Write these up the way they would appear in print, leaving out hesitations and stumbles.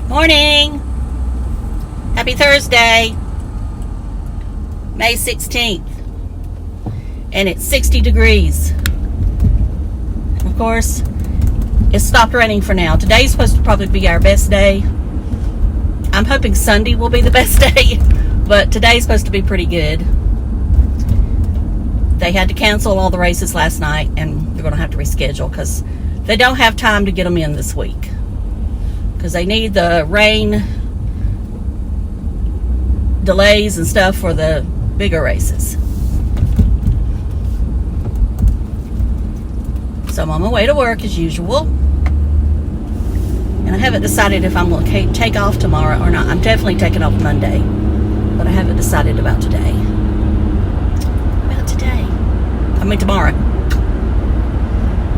Morning! Happy Thursday, May 16th, and it's 60 degrees. Of course, it stopped raining for now. Today's supposed to probably be our best day. I'm hoping Sunday will be the best day, but today's supposed to be pretty good. They had to cancel all the races last night, and they're going to have to reschedule because they don't have time to get them in this week. Because they need the rain delays and stuff for the bigger races. So I'm on my way to work as usual. And I haven't decided if I'm going to take off tomorrow or not. I'm definitely taking off Monday. But I haven't decided about today. Tomorrow.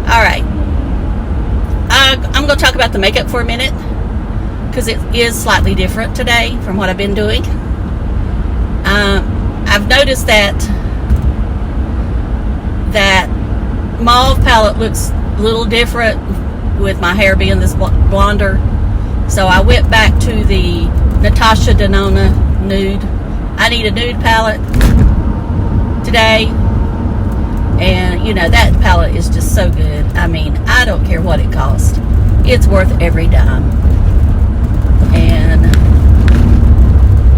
Alright. I'm going to talk about the makeup for a minute. Because it is slightly different today from what I've been doing. I've noticed that mauve palette looks a little different with my hair being this blonder. So I went back to the Natasha Denona Nude. I need a nude palette today. And, you know, that palette is just so good. I mean, I don't care what it costs. It's worth every dime. And,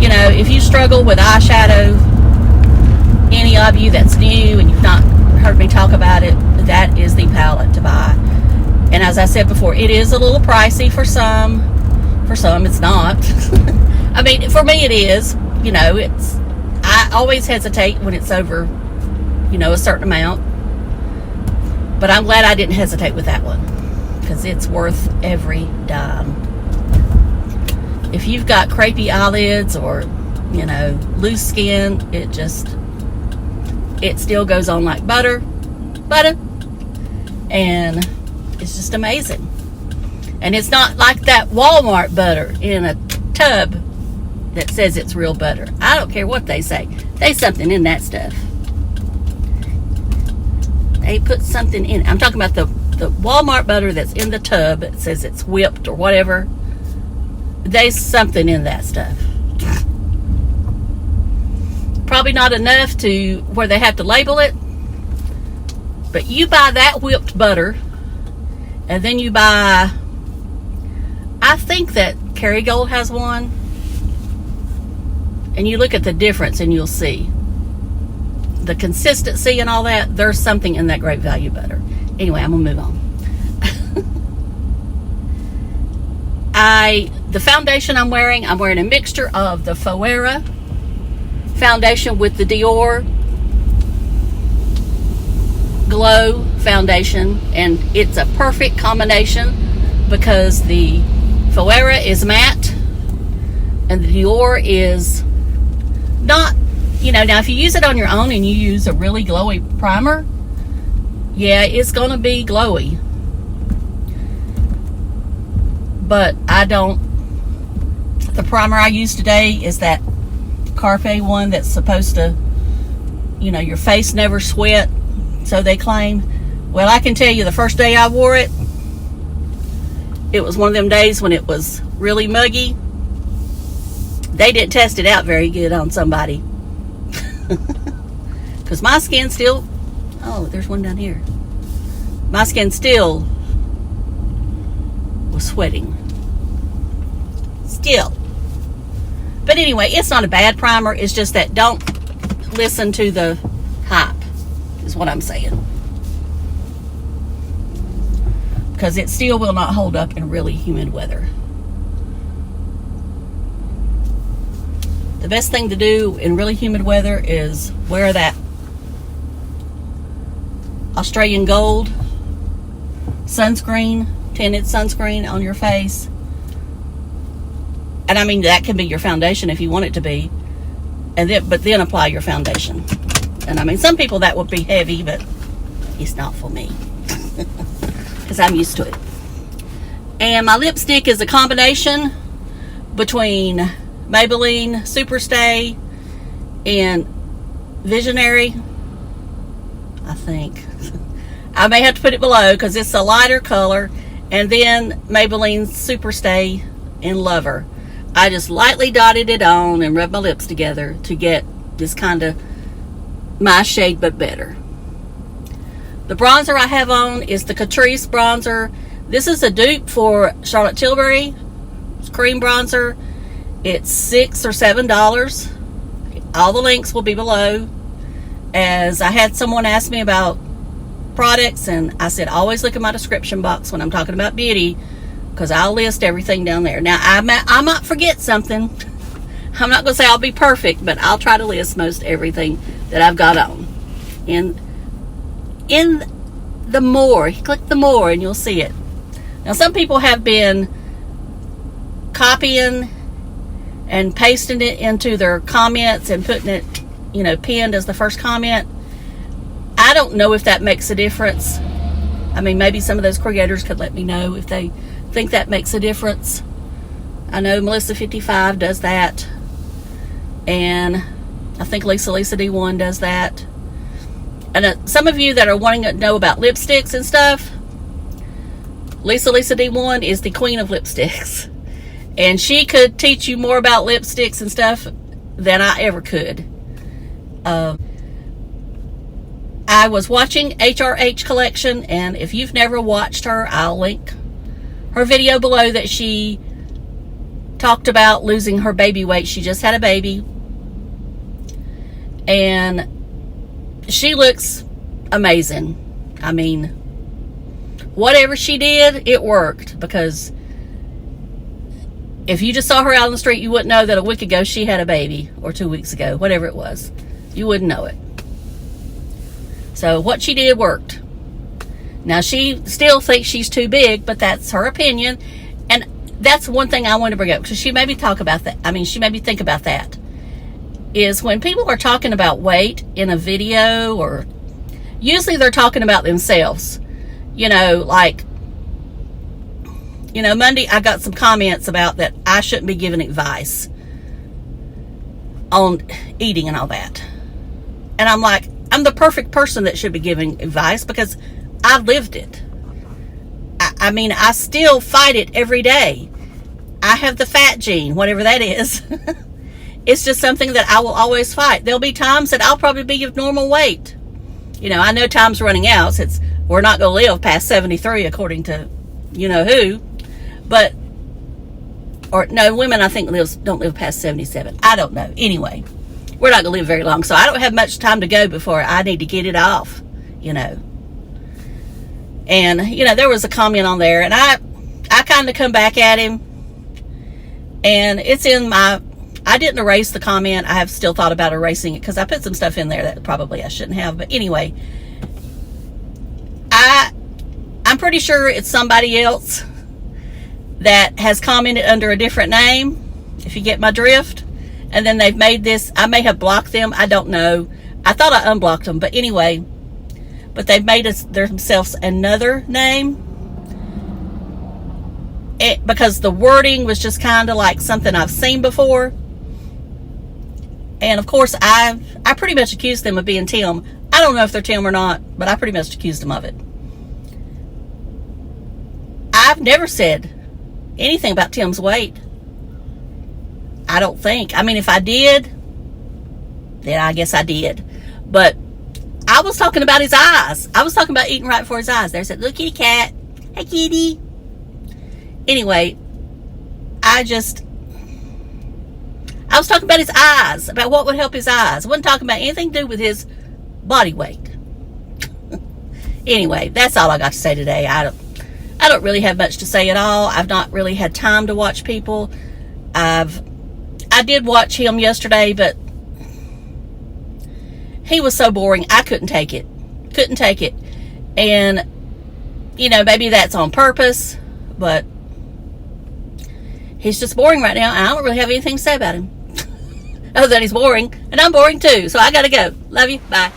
you know, if you struggle with eyeshadow, any of you that's new and you've not heard me talk about it, that is the palette to buy. And as I said before, it is a little pricey for some. For some, it's not. I mean, for me it is. You know, I always hesitate when it's over, you know, a certain amount. But I'm glad I didn't hesitate with that one. Because it's worth every dime. If you've got crepey eyelids or, you know, loose skin, it still goes on like butter. And it's just amazing. And it's not like that Walmart butter in a tub that says it's real butter. I don't care what they say. There's something in that stuff. They put something in it. I'm talking about the Walmart butter that's in the tub that says it's whipped or whatever. There's something in that stuff. Probably not enough to where they have to label it. But you buy that whipped butter, and then you buy, I think that Kerrygold has one, and you look at the difference and you'll see the consistency and all that. There's something in that Great Value butter. Anyway, I'm gonna move on. The foundation I'm wearing a mixture of the Phoera Foundation with the Dior Glow Foundation, and it's a perfect combination because the Phoera is matte and the Dior is not, you know, now if you use it on your own and you use a really glowy primer, yeah, it's gonna be glowy. But the primer I use today is that Carpe one that's supposed to, you know, your face never sweat, so they claim. Well, I can tell you the first day I wore it, it was one of them days when it was really muggy. They didn't test it out very good on somebody. Because my skin still, oh, there's one down here. My skin still was sweating. Still. But anyway, it's not a bad primer. It's just that don't listen to the hype, is what I'm saying. Because it still will not hold up in really humid weather. The best thing to do in really humid weather is wear that Australian Gold sunscreen, tinted sunscreen on your face. And I mean, that can be your foundation if you want it to be. But then apply your foundation. And I mean, some people that would be heavy, but it's not for me. Because I'm used to it. And my lipstick is a combination between Maybelline Superstay and Visionary, I think. I may have to put it below because it's a lighter color. And then Maybelline Superstay in Lover. I just lightly dotted it on and rubbed my lips together to get this kind of my shade but better. The bronzer I have on is the Catrice bronzer. This is a dupe for Charlotte Tilbury. It's cream bronzer. It's $6 or $7. All the links will be below. As I had someone ask me about products, and I said always look at my description box when I'm talking about beauty, because I'll list everything down there. Now I might forget something. I'm not going to say I'll be perfect, but I'll try to list most everything that I've got on. In the more, click the more and you'll see it. Now some people have been copying and pasting it into their comments and putting it, you know, pinned as the first comment. I don't know if that makes a difference. I mean, maybe some of those creators could let me know if they think that makes a difference. I know Melissa55 does that, and I think Lisa D1 does that. And some of you that are wanting to know about lipsticks and stuff, Lisa D1 is the queen of lipsticks, and she could teach you more about lipsticks and stuff than I ever could. I was watching HRH Collection, and if you've never watched her, I'll link her video below that she talked about losing her baby weight. She just had a baby, and she looks amazing. I mean, whatever she did, it worked, because if you just saw her out on the street, you wouldn't know that a week ago she had a baby, or 2 weeks ago, whatever it was. You wouldn't know it. So what she did worked. Now she still thinks she's too big, but that's her opinion. And that's one thing I want to bring up, because she made me talk about that. I mean, she made me think about that. Is when people are talking about weight in a video, or usually they're talking about themselves. You know, like, you know, Monday I got some comments about that I shouldn't be giving advice on eating and all that. And I'm like, I'm the perfect person that should be giving advice, because I lived it. I mean, I still fight it every day. I have the fat gene, whatever that is. It's just something that I will always fight. There'll be times that I'll probably be of normal weight. You know, I know time's running out, since we're not going to live past 73 according to you know who. But, or no, women I think don't live past 77. I don't know. Anyway, we're not going to live very long, so I don't have much time to go before I need to get it off, you know. And, you know, there was a comment on there, and I kind of come back at him, and it's in my, I didn't erase the comment. I have still thought about erasing it, because I put some stuff in there that probably I shouldn't have. But anyway, I'm pretty sure it's somebody else that has commented under a different name, if you get my drift. And then they've made this, I may have blocked them, I don't know. I thought I unblocked them, but anyway. But they've made themselves another name. Because the wording was just kind of like something I've seen before. And of course, I pretty much accused them of being Tim. I don't know if they're Tim or not, but I pretty much accused them of it. I've never said anything about Tim's weight. I don't think. I mean, if I did, then I guess I did. But I was talking about his eyes. I was talking about eating right for his eyes. There's that little kitty cat. Hey, kitty. Anyway, I was talking about his eyes, about what would help his eyes. I wasn't talking about anything to do with his body weight. Anyway, that's all I got to say today. I don't really have much to say at all. I've not really had time to watch people. I did watch him yesterday, but he was so boring. I couldn't take it. Couldn't take it. And, you know, maybe that's on purpose, but he's just boring right now, and I don't really have anything to say about him. Other than he's boring, and I'm boring too, so I gotta go. Love you. Bye.